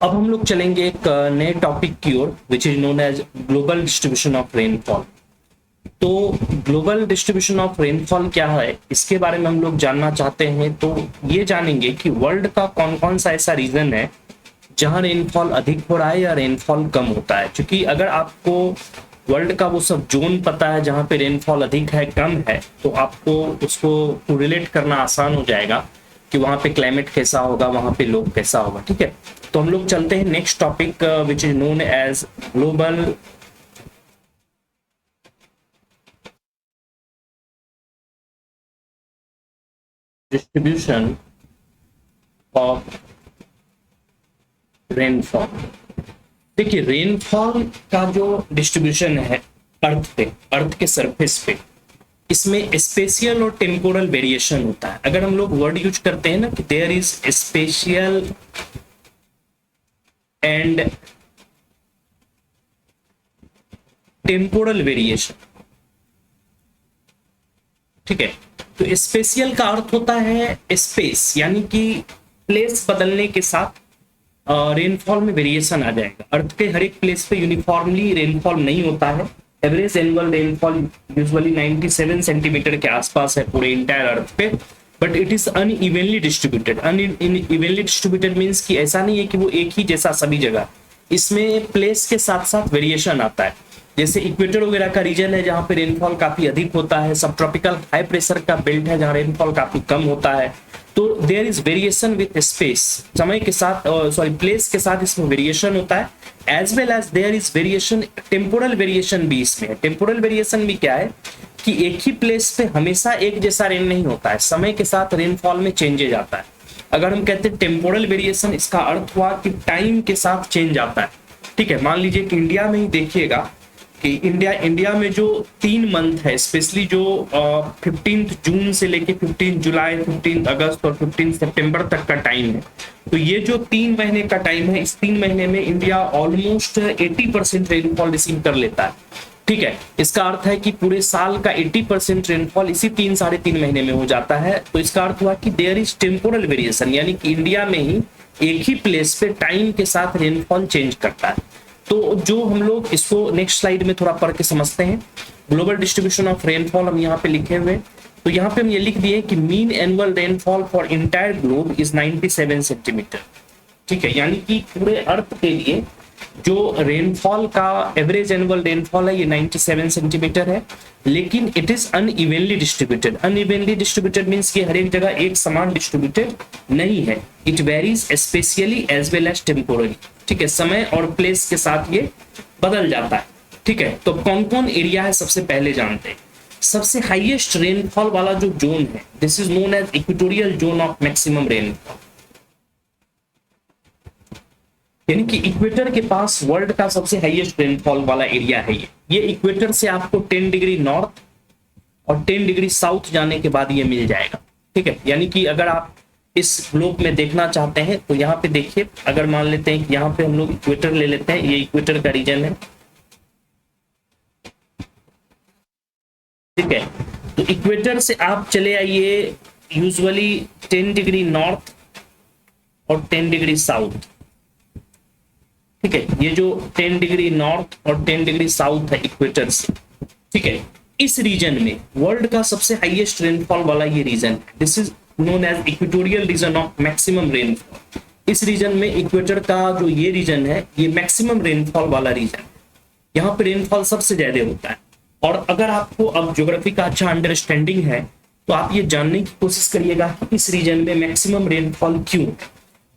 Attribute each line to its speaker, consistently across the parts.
Speaker 1: अब हम लोग चलेंगे एक नए टॉपिक की ओर which is known as global distribution of rainfall. तो ग्लोबल डिस्ट्रीब्यूशन ऑफ रेनफॉल क्या है, इसके बारे में हम लोग जानना चाहते हैं। तो ये जानेंगे कि वर्ल्ड का कौन कौन सा ऐसा रीजन है जहां रेनफॉल अधिक हो रहा है या रेनफॉल कम होता है। क्योंकि अगर आपको वर्ल्ड का वो सब जोन पता है जहां पे रेनफॉल अधिक है कम है, तो आपको उसको रिलेट करना आसान हो जाएगा कि वहां पे क्लाइमेट कैसा होगा, वहां पे लोग कैसा होगा। ठीक है, तो हम लोग चलते हैं next topic which is known as global distribution of rainfall. देखिए, रेनफॉल का जो डिस्ट्रीब्यूशन है अर्थ पे, अर्थ के सरफेस पे, इसमें स्पेशियल और टेम्पोरल वेरिएशन होता है। अगर हम लोग वर्ड यूज करते हैं ना कि there is spatial and temporal variation, ठीक है। तो स्पेशियल का अर्थ होता है स्पेस, यानी कि प्लेस बदलने के साथ रेनफॉल में वेरिएशन आ जाएगा। अर्थ के हर एक प्लेस पे यूनिफॉर्मली रेनफॉल नहीं होता है। Average annual rainfall usually 97 centimetre के आसपास है पूरे इंटायर अर्थ पे, but it is unevenly distributed. Unevenly distributed means कि ऐसा नहीं है कि वो एक ही जैसा सभी जगह, इसमें प्लेस के साथ साथ वेरिएशन आता है। जैसे इक्वेटर वगैरह का रीजन है जहां पे रेनफॉल काफी अधिक होता है, सब ट्रॉपिकल हाई प्रेशर का बेल्ट है जहां रेनफॉल काफी कम होता है। तो there is variation with space, समय के साथ प्लेस के साथ इसमें वेरिएशन होता है, as well as there is variation, temporal variation भी इसमें है। टेम्पोरल वेरिएशन भी क्या है कि एक ही प्लेस पे हमेशा एक जैसा रेन नहीं होता है, समय के साथ रेनफॉल में चेंजेज आता है। अगर हम कहते हैं टेम्पोरल वेरिएशन, इसका अर्थ हुआ कि टाइम के साथ चेंज आता है। ठीक है, मान लीजिए कि इंडिया में ही देखिएगा कि इंडिया में जो 3 मंथ है, स्पेशली जो 15 जून से लेके 15 जुलाई, 15 अगस्त और 15 सितंबर तक का टाइम है। तो ये जो 3 महीने का टाइम है, इस 3 महीने में इंडिया ऑलमोस्ट 80% रेनफॉल रिसीव कर लेता है। ठीक है, इसका अर्थ है कि पूरे साल का 80% रेनफॉल इसी 3-3.5 महीने में हो जाता है। तो इसका अर्थ हुआ कि देयर इज टेम्पोरल वेरिएशन, यानी कि इंडिया में ही एक ही प्लेस पे टाइम के साथ रेनफॉल चेंज करता है। तो जो हम लोग इसको नेक्स्ट स्लाइड में थोड़ा पढ़ के समझते हैं। ग्लोबल डिस्ट्रीब्यूशन ऑफ रेनफॉल हम यहाँ पे लिखे हुए, तो यहाँ पे हम ये लिख दिए कि mean annual rainfall for entire globe is 97 centimetre. ठीक है, यानी कि पूरे अर्थ के लिए जो रेनफॉल का एवरेज एनुअल रेनफॉल है ये 97 सेंटीमीटर है, लेकिन it is unevenly distributed. Unevenly distributed means कि हर एक जगह एक समान डिस्ट्रीब्यूटेड नहीं है। It varies spatially as well as temporally. ठीक है, समय और प्लेस के साथ ये बदल जाता है। ठीक है, तो कौन कौन एरिया है सबसे पहले जानते हैं। सबसे हाईएस्ट रेनफॉल वाला जो जोन है, this is known as equatorial zone of maximum rainfall, यानी कि इक्वेटर के पास वर्ल्ड का सबसे हाईएस्ट रेनफॉल वाला एरिया है ये इक्वेटर से आपको 10 डिग्री नॉर्थ और 10 डिग्री साउथ जाने के बाद ये मिल जाएगा। ठीक है, यानी कि अगर आप इस ग्लोब में देखना चाहते हैं तो यहाँ पे देखिए, अगर मान लेते हैं कि यहाँ पे हम लोग इक्वेटर ले लेते हैं, ये इक्वेटर का रीजन है। ठीक है, तो इक्वेटर से आप चले आइए यूजुअली 10 डिग्री नॉर्थ और 10 डिग्री साउथ। ठीक है, ये जो 10 डिग्री नॉर्थ और 10 डिग्री साउथ है इक्वेटर से। ठीक है, इस रीजन में वर्ल्ड का सबसे हाईएस्ट रेनफॉल वाला ये रीजन है। This is known as equatorial region of maximum rainfall. इस रीजन में इक्वेटर का जो ये रीजन है ये मैक्सिमम रेनफॉल वाला रीजन है, यहाँ पे रेनफॉल सबसे ज्यादा होता है। और अगर आपको अब ज्योग्राफी का अच्छा अंडरस्टैंडिंग है तो आप ये जानने की कोशिश करिएगा कि इस रीजन में मैक्सिमम रेनफॉल क्यों,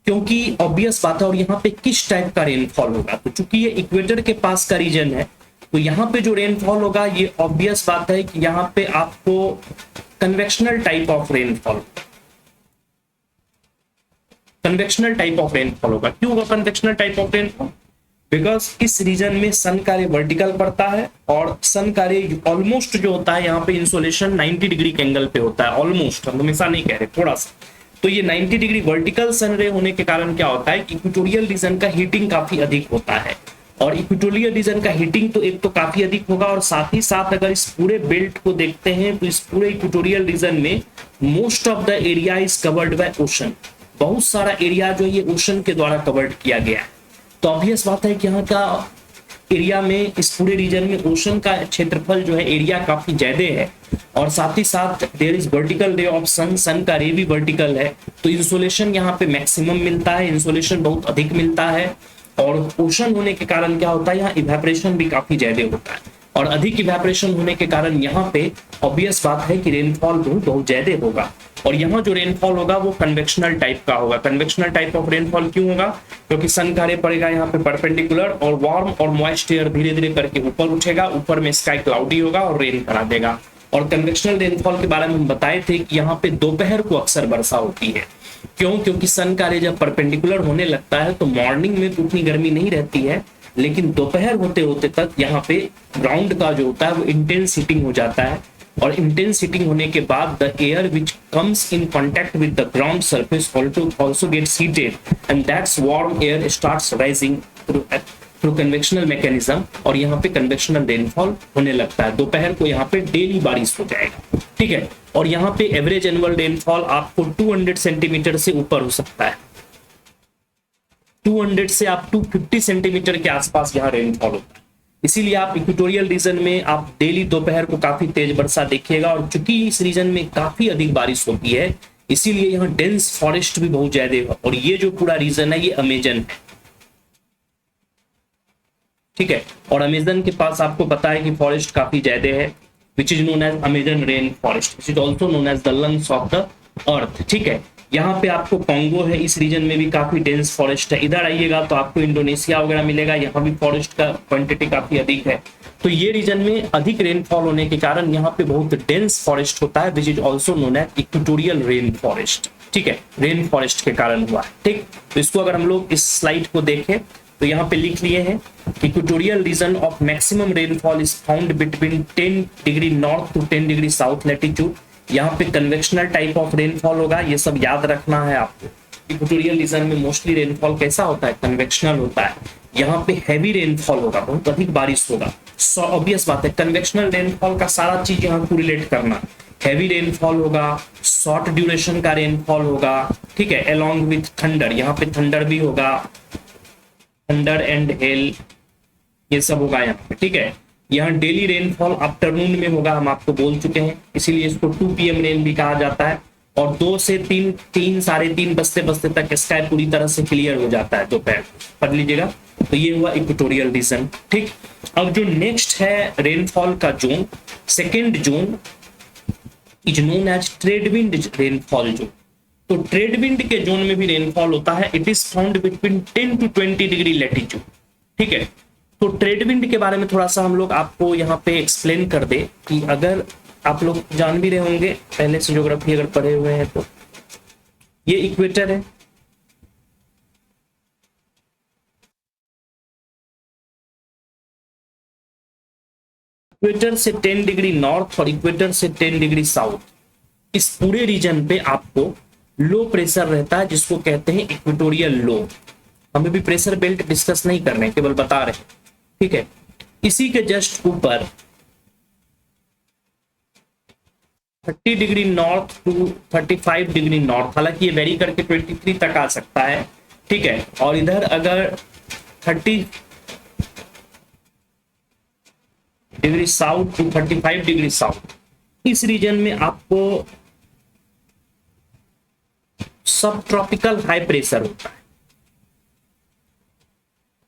Speaker 1: क्योंकि ऑब्वियस बात है। और यहाँ पे किस टाइप का रेनफॉल होगा, तो चूंकि ये इक्वेटर के पास का रीजन है तो यहाँ पे जो रेनफॉल होगा ये ऑब्वियस बात है कि यहाँ पे आपको convectional type of rainfall, convectional type of rainfall होगा। क्यों होगा convectional type of rainfall? Because इस रीजन में सन का रे वर्टिकल पड़ता है और सन का रे ऑलमोस्ट जो होता है यहाँ पे इंसोलेशन 90 डिग्री के एंगल पे होता है। ऑलमोस्ट, हम हमेशा नहीं कह रहे, थोड़ा सा। तो ये 90 डिग्री वर्टिकल सन रे होने के कारण क्या होता है कि इक्वेटोरियल रीजन का हीटिंग काफी अधिक होता है और इक्वेटोरियल रीजन का हीटिंग तो एक तो काफी अधिक होगा, और साथ ही साथ अगर इस पूरे बेल्ट को देखते हैं तो इस पूरे इक्वेटोरियल रीजन में most of the area is covered by ocean. बहुत सारा एरिया जो ये ओशन के द्वारा कवर्ड किया गया है। तो ऑब्वियस बात है कि यहाँ का एरिया में, इस पूरे रीजन में ओशन का क्षेत्रफल जो है, एरिया काफी ज्यादा है, और साथ ही साथ there is vertical ray of sun, sun का रे भी वर्टिकल है, तो इंसोलेशन यहाँ पे मैक्सिमम मिलता है, इंसोलेशन बहुत अधिक मिलता है। और ओशन होने के कारण क्या होता है, यहाँ इवेपोरेशन भी काफी ज्यादा होता है, और अधिक इवेपोरेशन होने के कारण यहाँ पे ऑब्वियस बात है कि रेनफॉल बहुत ज्यादा होगा। और यहाँ जो रेनफॉल होगा वो कन्वेक्शनल टाइप का होगा। कन्वेक्शनल टाइप ऑफ रेनफॉल क्यों होगा, क्योंकि सन का रे पड़ेगा यहाँ पे परपेंडिकुलर, और वार्म और मॉइस्ट एयर धीरे धीरे करके ऊपर उठेगा, ऊपर में स्काई क्लाउडी होगा और रेन करा देगा। और कन्वेक्शनल रेनफॉल के बारे में हम बताए थे कि यहाँ पे दोपहर को अक्सर वर्षा होती है। क्यों, क्योंकि सन का रे जब परपेंडिकुलर होने लगता है तो मॉर्निंग में तो उतनी गर्मी नहीं रहती है, लेकिन दोपहर होते होते तक यहाँ पे ग्राउंड का जो होता है वो इंटेंस हीटिंग हो जाता है, और इंटेंस हीटिंग होने के बाद the air which comes in contact with the ground surface also gets heated, and that's warm air starts rising through convectional mechanism, और यहाँ पे कन्वेक्शनल रेनफॉल होने लगता है। दोपहर को यहाँ पे डेली बारिश हो जाएगा, ठीक है। और यहाँ पे एवरेज एनुअल रेनफॉल आपको 200 सेंटीमीटर से ऊपर हो सकता है, 200 से आप 250 सेंटीमीटर के आसपास यहाँ रेनफॉल होता है। इसीलिए आप इक्वेटोरियल रीजन में आप डेली दोपहर को काफी तेज वर्षा देखिएगा, और चूंकि इस रीजन में काफी अधिक बारिश होती है इसीलिए यहाँ डेंस फॉरेस्ट भी बहुत ज्यादा है। और ये जो पूरा रीजन है ये अमेजन है, ठीक है। और अमेजन के पास आपको पता है कि फॉरेस्ट काफी ज्यादा है, which is known as Amazon rain forest, which is also known as the lungs of the earth, ठीक है। यहाँ पे आपको कॉन्गो है, इस रीजन में भी काफी डेंस फॉरेस्ट है। इधर आइएगा तो आपको इंडोनेशिया वगैरह मिलेगा, यहाँ भी फॉरेस्ट का क्वांटिटी काफी अधिक है। तो ये रीजन में अधिक रेनफॉल होने के कारण यहाँ पे बहुत डेंस फॉरेस्ट होता है, which is also known as equatorial rain forest, ठीक है। रेन फॉरेस्ट के कारण हुआ है, ठीक। तो इसको अगर हम लोग इस स्लाइड को देखें तो यहाँ पे लिख लिए हैं equatorial region of maximum rainfall is found between 10 degree north to 10 degree south latitude. यहाँ पे कन्वेक्शनल टाइप ऑफ रेनफॉल होगा, ये सब याद रखना है आपको। इक्वेटोरियल रीजन में मोस्टली रेनफॉल कैसा होता है, कन्वेक्शनल होता है। यहाँ पे हैवी रेनफॉल होगा, बहुत अधिक बारिश होगा। सो ऑब्वियस बात है कन्वेक्शनल रेनफॉल का सारा चीज यहाँ को रिलेट करना। हैवी रेनफॉल होगा, शॉर्ट ड्यूरेशन का रेनफॉल होगा, ठीक है, अलोंग विथ थंडर, यहाँ पे थंडर भी होगा, थंडर एंड हेल ये सब होगा यहाँ पे, ठीक है। यहाँ डेली रेनफॉल आफ्टरनून में होगा, हम आपको बोल चुके हैं, इसीलिए इसको 2 PM रेन भी कहा जाता है। और 2 से 3 साढ़े 3 बजते बजते तक स्काई पूरी तरह से क्लियर हो जाता है दोपहर, पढ़ लीजिएगा। तो ये हुआ इक्वेटोरियल रीजन, ठीक। अब जो नेक्स्ट है रेनफॉल का zone, second zone is known as trade wind rainfall zone. तो ट्रेड विंड के जोन में भी रेनफॉल होता है। It is found between 10 to 20 degree latitude, ठीक है। तो ट्रेड विंड के बारे में थोड़ा सा हम लोग आपको यहाँ पे एक्सप्लेन कर दे कि अगर आप लोग जान भी रहे होंगे पहले से ज्योग्राफी अगर पढ़े हुए हैं तो, ये इक्वेटर है, इक्वेटर से 10 डिग्री नॉर्थ और इक्वेटर से 10 डिग्री साउथ, इस पूरे रीजन पे आपको लो प्रेशर रहता है जिसको कहते हैं इक्वेटोरियल लो। हमें भी प्रेशर बेल्ट डिस्कस नहीं कर रहे हैं, केवल बता रहे हैं, ठीक है। इसी के जस्ट ऊपर 30 degree north to 35 degree north, हालांकि ये वेरी करके 23 तक आ सकता है, ठीक है। और इधर अगर 30 degree south to 35 degree south, इस रीजन में आपको सब ट्रॉपिकल हाई प्रेशर होता है।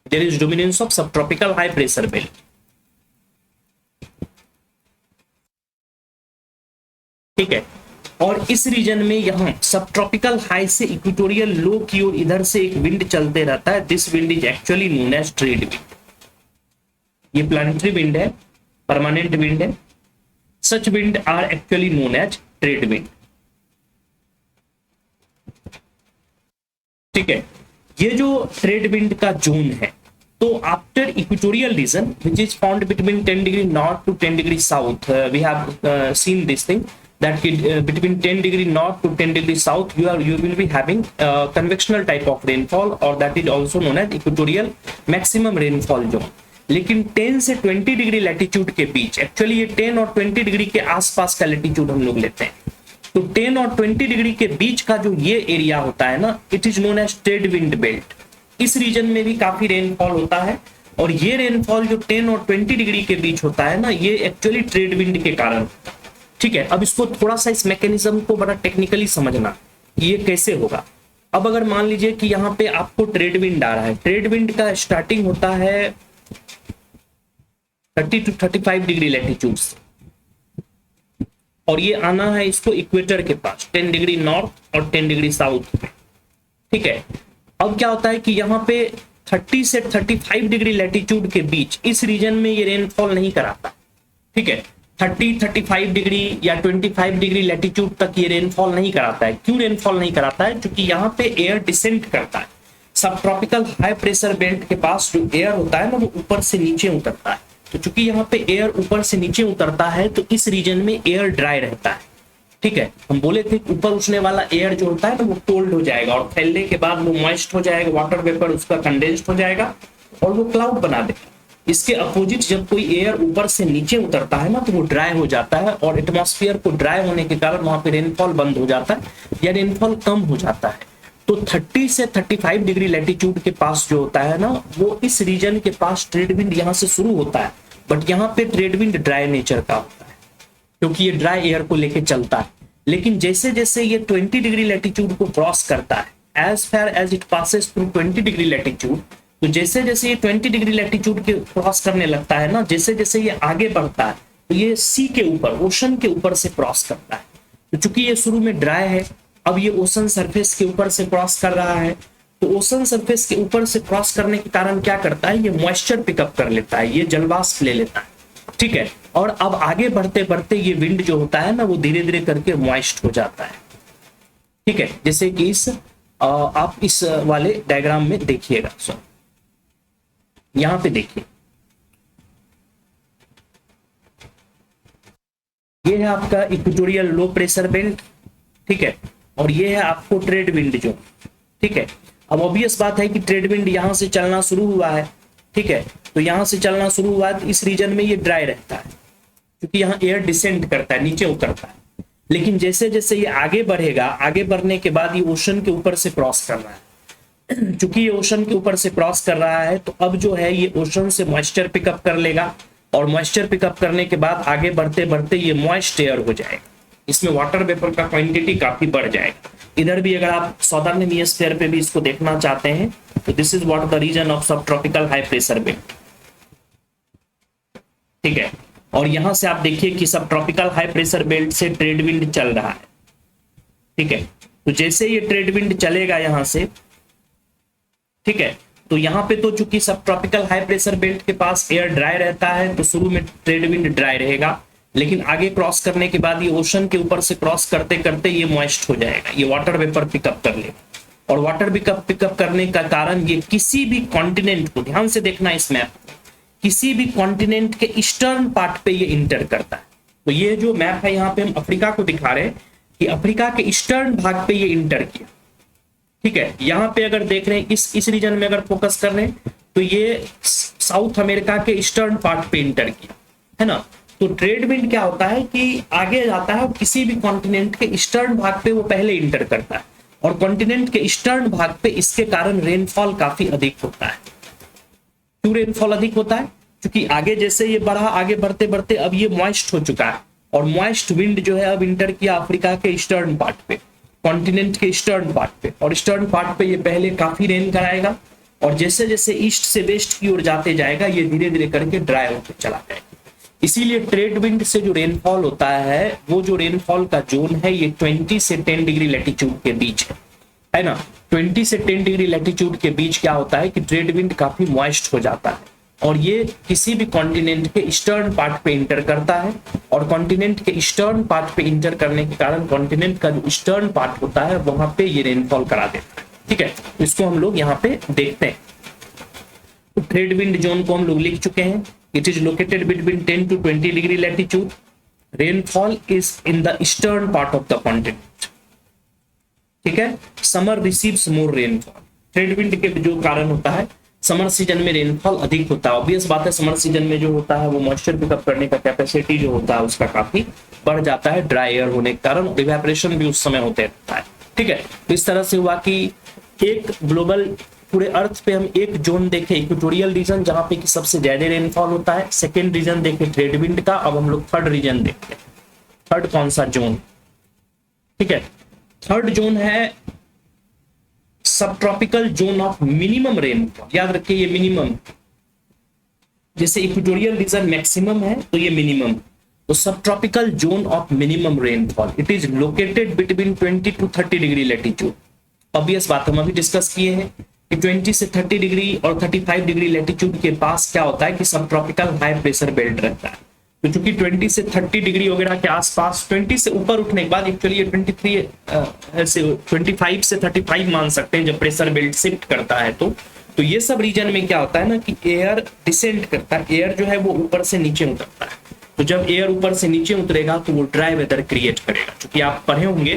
Speaker 1: There is dominance of sub tropical high pressure belt, ठीक है। और इस रीजन में यहां सब ट्रॉपिकल हाई से इक्वेटोरियल लो की ओर इधर से एक विंड चलते रहता है। This wind is actually known as trade wind. ये प्लानिटरी विंड है, परमानेंट विंड है। Such wind are actually known as trade wind, ठीक है। ये जो ट्रेड विंड का जोन है, तो after equatorial region which is found between 10 degree north to 10 degree south, we have seen this thing. that between 10 degree north to 10 degree south you will be having convectional type of rainfall, or that is also known as equatorial maximum rainfall zone. लेकिन 10 से 20 degree latitude के बीच, actually ये 10 और 20 degree के आसपास का latitude हम लोग लेते हैं, तो 10 और 20 डिग्री के बीच का जो ये एरिया होता है ना, it is known as trade wind belt. इस रीजन में भी काफी रेनफॉल होता है, और ये रेनफॉल जो 10 और 20 डिग्री के बीच होता है ना, ये एक्चुअली ट्रेड विंड के कारण होता है। ठीक है, अब इसको थोड़ा सा इस मैकेनिज्म को बड़ा टेक्निकली समझना, ये कैसे होगा। अब अगर मान लीजिए कि यहाँ पे आपको ट्रेड विंड आ रहा है, ट्रेड विंड का स्टार्टिंग होता है 30 to 35 डिग्री लैटिट्यूड से, और ये आना है इसको इक्वेटर के पास 10 डिग्री नॉर्थ और 10 डिग्री साउथ में। ठीक है, अब क्या होता है कि यहाँ पे 30 से 35 डिग्री लैटिट्यूड के बीच इस रीजन में ये रेनफॉल नहीं कराता। ठीक है, 35 डिग्री या 25 डिग्री लैटिट्यूड तक ये रेनफॉल नहीं कराता है। क्यों रेनफॉल नहीं कराता है? क्योंकि यहाँ पे एयर डिसेंट करता है। Sub tropical high pressure belt के पास जो एयर होता है ना, वो ऊपर से नीचे उतरता है। तो चूंकि यहाँ पे एयर ऊपर से नीचे उतरता है, तो इस रीजन में एयर ड्राई रहता है। ठीक है, हम बोले थे ऊपर उठने वाला एयर जो होता है ना, वो कोल्ड हो जाएगा, और फैलने के बाद वो मॉइस्ट हो जाएगा, वाटर वेपर उसका कंडेंस्ड हो जाएगा और वो क्लाउड बना देगा। इसके अपोजिट जब कोई एयर ऊपर से नीचे उतरता है ना, तो वो ड्राई हो जाता है, और एटमॉस्फेयर को ड्राई होने के कारण वहां पे रेनफॉल बंद हो जाता है या रेनफॉल कम हो जाता है। तो 30 से 35 डिग्री लैटिट्यूड के पास जो होता है ना, वो इस रीजन के पास ट्रेड विंड यहाँ से शुरू होता है, बट यहाँ पे ट्रेड विंड ड्राई नेचर का होता है, क्योंकि ये ड्राई एयर को लेके चलता है। लेकिन जैसे जैसे ये 20 डिग्री लैटिट्यूड को क्रॉस करता है, as far as it passes through 20 degree latitude, तो जैसे जैसे ये 20 डिग्री लैटिट्यूड के क्रॉस करने लगता है ना, जैसे जैसे ये आगे बढ़ता है, तो ये सी के ऊपर, ओशन के ऊपर से क्रॉस करता है। तो चूंकि ये शुरू में ड्राई है, अब ये ओशन सरफेस के ऊपर से क्रॉस कर रहा है, तो ओशन सरफेस के ऊपर से क्रॉस करने के कारण क्या करता है, ये मॉइस्चर पिकअप कर लेता है, ये जलवाष्प ले लेता है। ठीक है, और अब आगे बढ़ते बढ़ते ये विंड जो होता है ना, वो धीरे धीरे करके मॉइस्ट हो जाता है। ठीक है, जैसे कि आप इस वाले डायग्राम में देखिएगा, यहां पे देखिए, ये है आपका इक्वेटोरियल लो प्रेशर बेल्ट। ठीक है, और ये है आपको ट्रेड विंड जो। ठीक है, अब ऑब्वियस बात है कि ट्रेड विंड यहां से चलना शुरू हुआ है। ठीक है, तो यहां से चलना शुरू हुआ है, तो इस रीजन में ये ड्राई रहता है, क्योंकि यहाँ एयर डिसेंड करता है, नीचे उतरता है। लेकिन जैसे जैसे ये आगे बढ़ेगा, आगे बढ़ने के बाद ये ओशन के ऊपर से क्रॉस कर रहा है। चूंकि ये ओशन के ऊपर से क्रॉस कर रहा है, तो अब जो है ये ओशन से मॉइस्चर पिकअप कर लेगा, और मॉइस्चर पिकअप करने के बाद आगे बढ़ते बढ़ते ये मॉइस्ट एयर हो जाएगा। इसमें वाटर वेपर का क्वांटिटी काफी बढ़ जाएगा। इधर भी अगर आप साउदर्न हेमिस्फीयर पे भी इसको देखना चाहते हैं, तो this is what the region of sub tropical high pressure belt. ठीक है, और यहां से आप देखिए कि sub tropical high pressure belt से ट्रेड विंड चल रहा है। ठीक है, तो जैसे ये ट्रेड विंड चलेगा यहां से, ठीक है, तो यहाँ पे तो चूंकि सब ट्रॉपिकल हाई प्रेशर बेल्ट के पास एयर ड्राई रहता है, तो शुरू में ट्रेड विंड ड्राई रहेगा, लेकिन आगे क्रॉस करने के बाद ये ओशन के ऊपर से क्रॉस करते करते ये मॉइस्ट हो जाएगा, ये वाटर वेपर पिकअप कर लेगा, और वाटर पिकअप करने का कारण ये किसी भी कॉन्टिनेंट को, ध्यान से देखना इस मैप, किसी भी कॉन्टिनेंट के ईस्टर्न पार्ट पे ये इंटर करता है। तो ये जो मैप है, यहाँ पे हम अफ्रीका को दिखा रहे हैं कि अफ्रीका के ईस्टर्न भाग पे ये इंटर किया। ठीक है, यहाँ पे अगर देख रहे हैं, इस रीजन में अगर फोकस कर रहे हैं, तो ये साउथ अमेरिका के ईस्टर्न पार्ट पे इंटर किया, है ना। तो ट्रेड विंड क्या होता है कि आगे जाता है, किसी भी कॉन्टिनेंट के ईस्टर्न भाग पे वो पहले इंटर करता है, और कॉन्टिनेंट के ईस्टर्न भाग पे इसके कारण रेनफॉल काफी अधिक होता है। क्यों रेनफॉल अधिक होता है? क्योंकि आगे जैसे ये बढ़ा, आगे बढ़ते बढ़ते अब ये मॉइस्ट हो चुका है, और मॉइस्ट विंड जो है अब इंटर किया अफ्रीका के ईस्टर्न पार्ट पे, कॉन्टिनेंट के ईस्टर्न पार्ट पे, और ईस्टर्न पार्ट पे ये पहले काफी रेन कराएगा, और जैसे जैसे ईस्ट से वेस्ट की ओर जाते जाएगा, ये धीरे धीरे करके ड्राई होते चला जाएगा। इसीलिए ट्रेड विंड से जो रेनफॉल होता है, वो जो रेनफॉल का जोन है, ये 20 से 10 डिग्री लैटिट्यूड के बीच है ना। 20 से 10 डिग्री लैटिट्यूड के बीच क्या होता है कि ट्रेड विंड काफी मॉइस्ट हो जाता है, और ये किसी भी कॉन्टिनेंट के ईस्टर्न पार्ट पे इंटर करता है, और कॉन्टिनेंट के ईस्टर्न पार्ट पे इंटर करने के कारण कॉन्टिनेंट का जो ईस्टर्न पार्ट होता है, वहां पे ये रेनफॉल करा देता है। ठीक है, इसको हम लोग यहाँ पे देखते हैं। तो ट्रेड विंड जोन को हम लोग लिख चुके हैं। It is located between 10 to 20 degree latitude, rainfall is in the eastern part of the continent, ठीक है। समर रिसीव्स मोर रेनफॉल, ट्रेड विंड के जो कारण होता है समर सीजन में रेनफॉल अधिक होता है। ऑब्वियस बात है, समर सीजन में जो होता है वो मॉइस्चर पिकअप करने का कैपेसिटी जो होता है उसका काफी बढ़ जाता है ड्राई एयर होने के कारण, इवेपोरेशन भी उस समय होते रहता है, ठीक है। तो इस तरह से हुआ कि एक ग्लोबल पूरे अर्थ पे हम एक जोन देखे इक्वेटोरियल रीजन जहां पे कि सबसे ज्यादा रेनफॉल होता है, सेकेंड रीजन देखे ट्रेड विंड का, अब हम लोग थर्ड रीजन देखते हैं। थर्ड कौन सा जोन, ठीक है, थर्ड जोन है sub tropical zone of minimum rainfall. याद रखिए ये मिनिमम, जैसे इक्वेटोरियल रीजन मैक्सिमम है तो ये मिनिमम, तो सब tropical zone of minimum rainfall it is located between 20 to 30 degree latitude. Obvious बात हम अभी डिस्कस किए हैं कि 20 से 30 डिग्री और 35 डिग्री लैटिट्यूड के पास क्या होता है कि sub tropical high pressure belt रहता है। तो चूंकि 20 से 30 डिग्री वगैरह के आसपास, 20 से ऊपर उठने के बाद एक्चुअली ये 23 से 25 से 35 मान सकते हैं जब प्रेशर बेल्ट शिफ्ट करता है। तो ये सब रीजन में क्या होता है ना कि एयर डिसेंड करता है, एयर जो है वो ऊपर से नीचे उतरता है। तो जब एयर ऊपर से नीचे उतरेगा तो वो ड्राई वेदर क्रिएट करेगा। क्योंकि आप पढ़े होंगे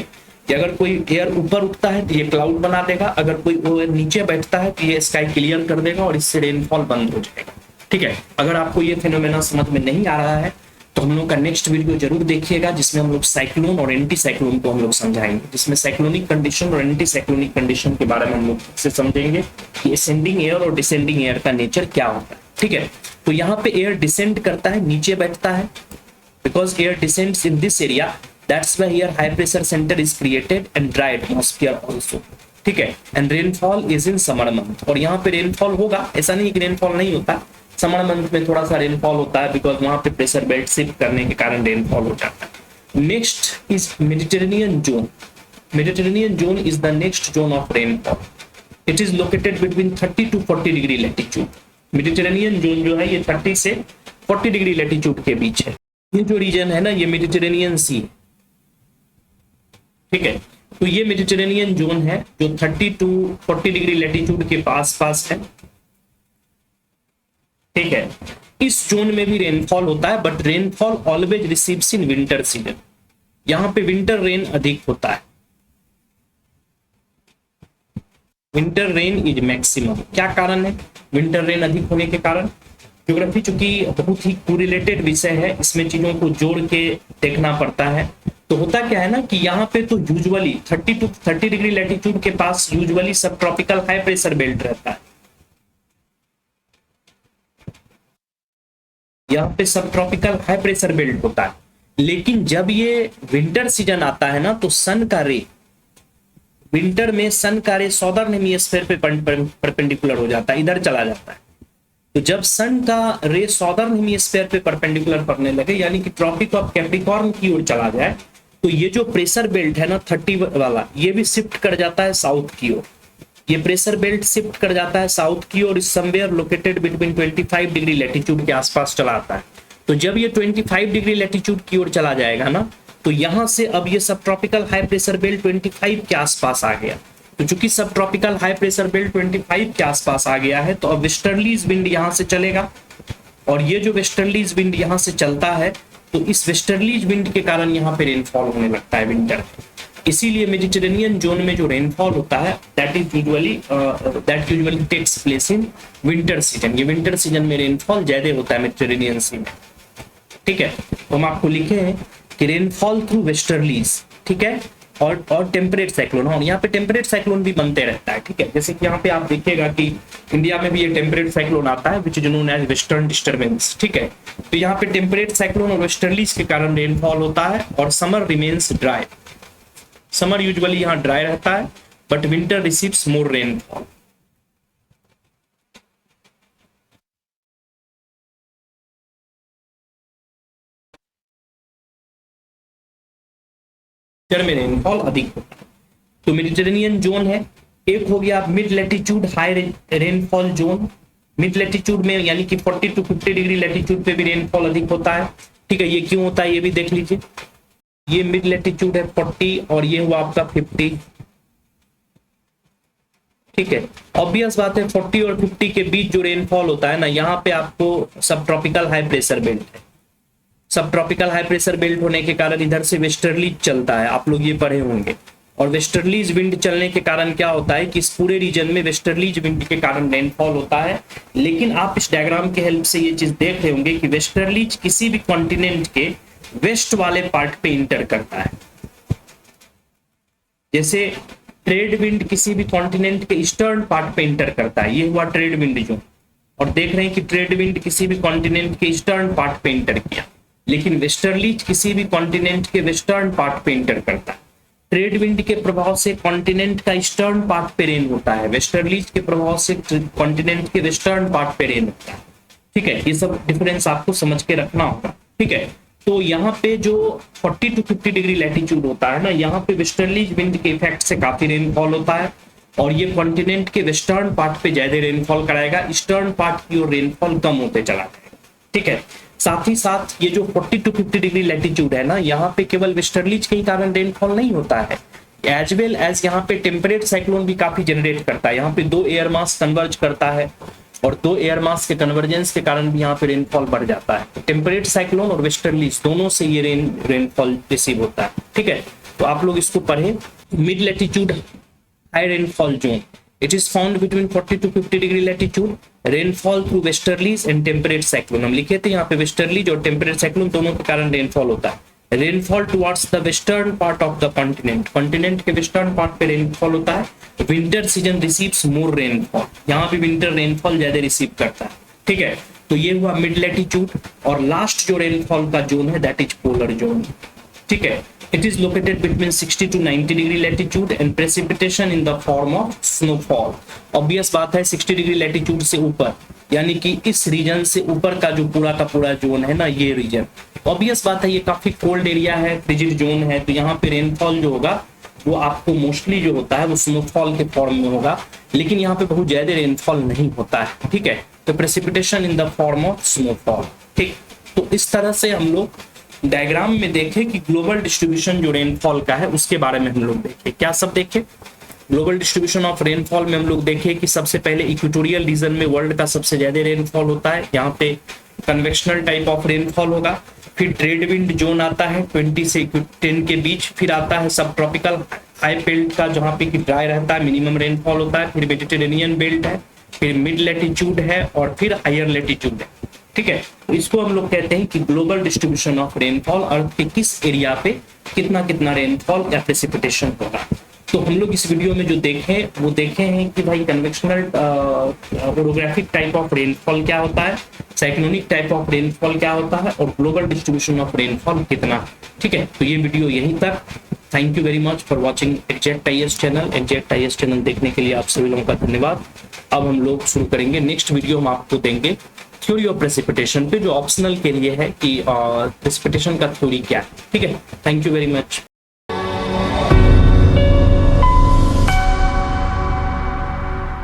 Speaker 1: कि अगर कोई एयर ऊपर उठता है तो ये क्लाउड बना देगा, अगर कोई एयर नीचे बैठता है तो ये स्काई क्लियर कर देगा और इससे रेनफॉल बंद हो जाएगा, ठीक है। अगर आपको ये फिनोमेना समझ में नहीं आ रहा है तो हम लोग का नेक्स्ट वीडियो जरूर देखिएगा जिसमें हम लोग साइक्लोन और एंटी साइक्लोन को हम लोग समझाएंगे, जिसमें साइक्लोनिक कंडीशन और एंटी साइक्लोनिक कंडीशन के बारे में हम लोग से समझेंगे कि असेंडिंग एयर और डिसेंडिंग एयर का नेचर क्या होता है, ठीक है। तो यहाँ पे एयर डिसेंड करता है, नीचे बैठता है, because air descends in this area, that's why here high pressure centre is created and dry atmosphere also, ठीक है। And rainfall is in summer month, और यहाँ पे रेनफॉल होगा, ऐसा नहीं कि रेनफॉल नहीं होता, समर मंथ में थोड़ा सा रेनफॉल होता है बिकॉज वहां पे प्रेशर बेल्ट शिफ्ट करने के कारण रेनफॉल हो जाता है। Next is Mediterranean zone. Mediterranean zone is the next zone of rainfall, it is located between 30 to 40 degree latitude. Mediterranean zone जो है ये 30 से 40 डिग्री लैटिट्यूड के बीच है। ये जो रीजन है ना ये मेडिटेरेनियन सी, ठीक है। तो ये मेडिटेरेनियन जोन है जो 30 to 40 डिग्री लैटिट्यूड के पास है, ठीक है। इस जोन में भी रेनफॉल होता है, but rainfall always receives in winter season. यहां पे विंटर रेन अधिक होता है, विंटर रेन इज मैक्सिमम। क्या कारण है विंटर रेन अधिक होने के कारण? ज्योग्राफी चूंकि बहुत ही कोरिलेटेड विषय है, इसमें चीजों को जोड़ के देखना पड़ता है। तो होता क्या है ना कि यहाँ पे तो यूजुअली 30 to 30 डिग्री लैटिट्यूड के पास यूजुअली सब ट्रॉपिकल हाई प्रेशर बेल्ट रहता है, यहाँ पे सब ट्रॉपिकल हाई प्रेशर बेल्ट होता है। लेकिन जब ये विंटर सीजन आता है ना तो सन का रे, विंटर में सन का रे सौदर्न हेमिस्फीयर पे परपेंडिकुलर हो जाता है, इधर चला जाता है। तो जब सन का रे सौदर्न हेमिस्फीयर पे परपेंडिकुलर पड़ने लगे, यानी कि ट्रॉपिक ऑफ कैप्रिकॉर्न की ओर चला जाए, तो ये जो प्रेशर बेल्ट है ना 30 वाला, ये भी शिफ्ट कर जाता है साउथ की ओर। ये प्रेशर बेल्ट शिफ्ट कर जाता है साउथ की ओर, somewhere located between 25 degree latitude के आसपास चला आता है। तो जब ये 25 डिग्री लैटिट्यूड की ओर चला जाएगा ना, तो यहां से अब ये सब ट्रॉपिकल हाई प्रेशर बेल्ट 25 के आसपास आ गया। तो चूंकि सब ट्रॉपिकल हाई प्रेशर बेल्ट 25 के आसपास आ गया है, तो अब वेस्टर्लीज विंड यहां से चलेगा, और ये जो वेस्टर्लीज विंड यहां से चलता है, तो इस वेस्टर्लीज विंड के कारण यहाँ पे रेनफॉल होने लगता है विंटर। इसीलिए मेडिटेरेनियन जोन में जो रेनफॉल होता है that usually takes place in winter season. ये विंटर सीजन में रेनफॉल ज्यादा होता है मेडिटेरेनियन सी में, ठीक है। तो हम आपको लिखे हैं कि रेनफॉल थ्रू वेस्टर्लीज, ठीक है, और टेम्परेट साइक्लोन। और यहाँ पे टेम्परेट साइक्लोन भी बनते रहता है, ठीक है। जैसे कि यहाँ पे आप देखिएगा कि इंडिया में भी ये टेम्परेट साइक्लोन आता है which is known as western disturbance, ठीक है। तो यहाँ पे टेम्परेट साइक्लोन और वेस्टर्लीज के कारण रेनफॉल होता है, और summer remains dry. Summer usually यहाँ ड्राई रहता है, but winter receives more rainfall. में रेनफॉल अधिक होता है। तो मेडिटेरेनियन जोन है, एक हो गया mid latitude high rainfall zone. Mid latitude में यानी कि 40 to 50 डिग्री लैटिट्यूड पे भी रेनफॉल अधिक होता है, ठीक है। ये क्यों होता है ये भी देख लीजिए। ये मिड लैटिट्यूड है 40 और ये हुआ आपका 50, ठीक है। ऑब्वियस बात है 40 और 50 के बीच जो रेनफॉल होता है ना, यहाँ पे आपको sub tropical high pressure belt है, sub tropical high pressure belt होने के कारण इधर से वेस्टर्ली चलता है, आप लोग ये पढ़े होंगे। और वेस्टर्लीज विंड चलने के कारण क्या होता है कि इस पूरे रीजन में वेस्टर्लीज विंड के कारण रेनफॉल होता है। लेकिन आप इस डायग्राम के हेल्प से ये चीज देख रहे होंगे कि वेस्टर्लीज किसी भी कॉन्टिनेंट के वेस्ट वाले पार्ट पे इंटर करता है। जैसे ट्रेड विंड किसी भी कॉन्टिनेंट के ईस्टर्न पार्ट पे इंटर करता है, ये हुआ ट्रेड विंड जोन। और देख रहे हैं कि ट्रेड विंड किसी भी कॉन्टिनेंट के ईस्टर्न पार्ट पे इंटर किया, लेकिन वेस्टर्लीज किसी भी कॉन्टिनेंट के वेस्टर्न पार्ट पे इंटर करता है। ट्रेड विंड के प्रभाव से कॉन्टिनेंट का ईस्टर्न पार्ट पे रेन होता है, वेस्टर्लीज के प्रभाव से कॉन्टिनेंट के वेस्टर्न पार्ट पे रेन होता है। ठीक है, ये सब डिफरेंस आपको समझ के रखना होगा। ठीक है, तो यहाँ पे जो 40 to 50 डिग्री लैटिट्यूड होता है ना, यहाँ पे वेस्टर्लीज विंड के इफेक्ट से काफी रेनफॉल होता है और ये कॉन्टिनेंट के वेस्टर्न पार्ट पे ज्यादा रेनफॉल कराएगा, ईस्टर्न पार्ट की ओर रेनफॉल कम होते चला जाएगा। ठीक है, साथ ही साथ ये जो 40 to 50 डिग्री लैटिट्यूड है ना, यहाँ पे केवल वेस्टर्लीज के कारण रेनफॉल नहीं होता है, एज वेल एज यहाँ पे टेम्परेट साइक्लोन भी काफी जनरेट करता है। यहाँ पे 2 एयर मास कन्वर्ज करता है और 2 एयर मास के कन्वर्जेंस के कारण भी यहाँ पे रेनफॉल बढ़ जाता है। टेम्परेट साइक्लोन और वेस्टर्लीज दोनों से ये रेनफॉल रिसीव होता है। ठीक है, तो आप लोग इसको पढ़े। Mid latitude high rainfall zone, it is found between 40 to 50 degree latitude, rainfall through westerlies and temperate cyclone। हम लिखे थे यहाँ पे वेस्टर्लीज और टेम्परेट साइक्लोन दोनों के कारण रेनफॉल होता है। Rainfall towards the western part of the continent, continent के वेस्टर्न पार्ट पे रेनफॉल होता है। विंटर सीजन रिसीव्स मोर रेनफॉल, यहाँ पे विंटर रेनफॉल ज्यादा रिसीव करता है। ठीक है, तो ये हुआ मिड लैटिट्यूड। और लास्ट जो रेनफॉल का जोन है दैट इज पोलर जोन। ठीक है, it is located between 60 to 90 degree latitude and precipitation in the form of snowfall। Obvious बात है 60 डिग्री लैटिट्यूड से ऊपर, यानी कि इस रीजन से ऊपर का जो पूरा का पूरा जोन है ना, ये रीजन, ऑब्वियस बात है ये काफी कोल्ड एरिया है, फ्रिजिड जोन है, तो यहाँ पे रेनफॉल जो होगा वो आपको मोस्टली जो होता है वो स्नोफॉल के फॉर्म में होगा, लेकिन यहाँ पे बहुत ज्यादा रेनफॉल नहीं होता है। ठीक है, तो precipitation in the form of snowfall. ठीक, तो इस तरह से हम लोग डायग्राम में देखे कि ग्लोबल डिस्ट्रीब्यूशन जो रेनफॉल का है उसके बारे में हम लोग देखे। क्या सब देखे? ग्लोबल डिस्ट्रीब्यूशन ऑफ रेनफॉल में हम लोग देखे कि सबसे पहले इक्वेटोरियल रीजन में वर्ल्ड का सबसे ज्यादा रेनफॉल होता है, यहाँ पे कन्वेक्शनल टाइप ऑफ रेनफॉल होगा। फिर ट्रेड विंड जोन आता है 20 से 10 के बीच। फिर आता है सब ट्रॉपिकल हाई बेल्ट का, जहाँ पे कि ड्राई रहता है, मिनिमम रेनफॉल होता है। फिर मेडिटेरेनियन बेल्ट है, फिर मिड लैटिट्यूड है और फिर हायर लैटिट्यूड है। ठीक है, तो इसको हम लोग कहते हैं कि ग्लोबल डिस्ट्रीब्यूशन ऑफ रेनफॉल, अर्थ के किस एरिया पे कितना कितना रेनफॉल या प्रेसिपिटेशन होगा। तो हम लोग इस वीडियो में जो देखे हैं कि भाई convectional orographic type of rainfall क्या होता है, साइक्लोनिक टाइप ऑफ रेनफॉल क्या होता है और ग्लोबल डिस्ट्रीब्यूशन ऑफ रेनफॉल कितना। ठीक है, तो ये वीडियो यहीं तक। Thank you very much for watching exact IAS channel. Exact IAS channel देखने के लिए आप सभी लोगों का धन्यवाद। अब हम लोग शुरू करेंगे नेक्स्ट वीडियो, हम आपको देंगे थ्योरी ऑफ प्रेसिपिटेशन पे, जो ऑप्शनल के लिए है कि प्रेसिपिटेशन का थ्योरी क्या है। ठीक है, थैंक यू वेरी मच।